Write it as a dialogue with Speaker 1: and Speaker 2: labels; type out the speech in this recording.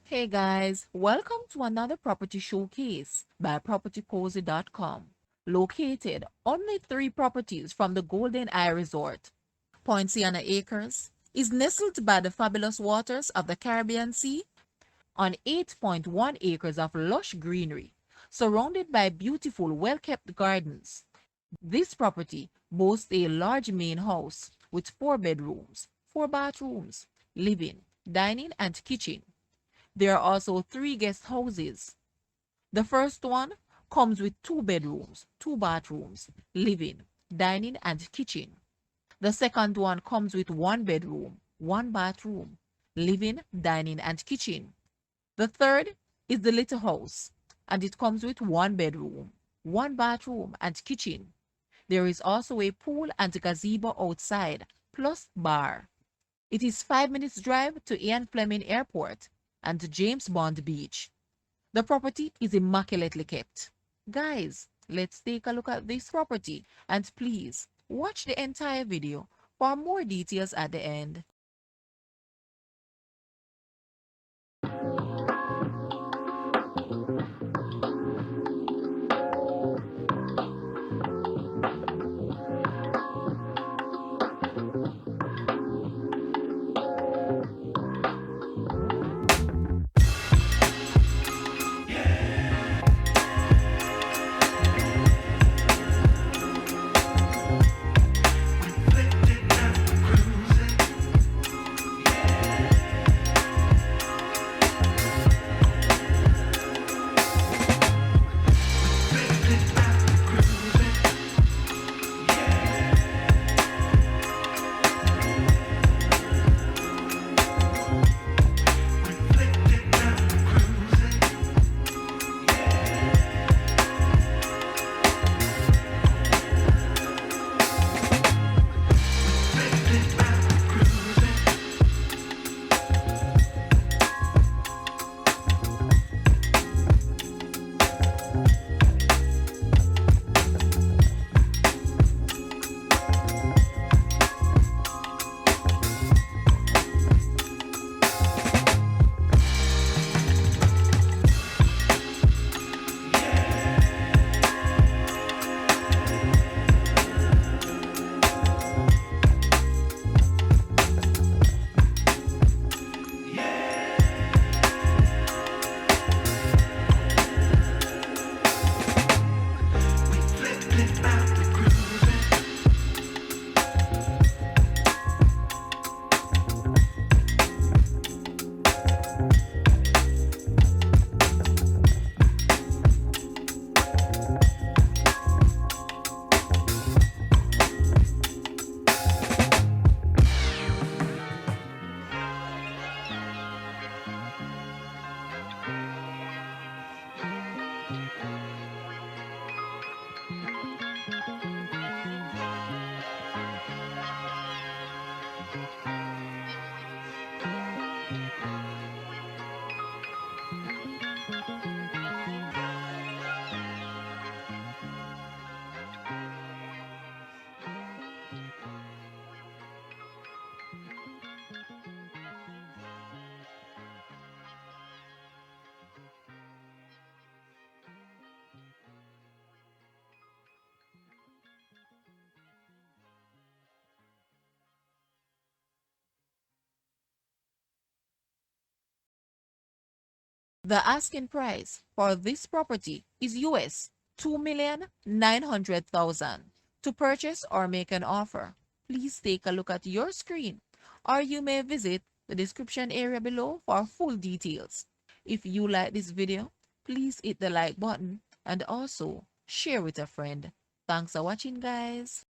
Speaker 1: Hey guys, welcome to another property showcase by propertycozy.com. Located only 3 properties from the Golden Eye Resort. Poinciana Acres is nestled by the fabulous waters of the Caribbean Sea on 8.1 acres of lush greenery, surrounded by beautiful, well-kept gardens. This property boasts a large main house with 4 bedrooms, 4 bathrooms, living, dining, and kitchen. There are also 3 guest houses. The first one comes with 2 bedrooms, 2 bathrooms, living, dining, and kitchen. The second one comes with 1 bedroom, 1 bathroom, living, dining, and kitchen. The third is the little house, and it comes with 1 bedroom, 1 bathroom, and kitchen. There is also a pool and gazebo outside, plus bar. It is 5 minutes drive to Ian Fleming Airport and James Bond Beach. The property is immaculately kept. Guys, let's take a look at this property and please watch the entire video for more details at the end. The asking price for this property is US 2,900,000. To purchase or make an offer, please take a look at your screen or you may visit the description area below for full details. If you like this video, please hit the like button and also share with a friend. Thanks for watching, guys.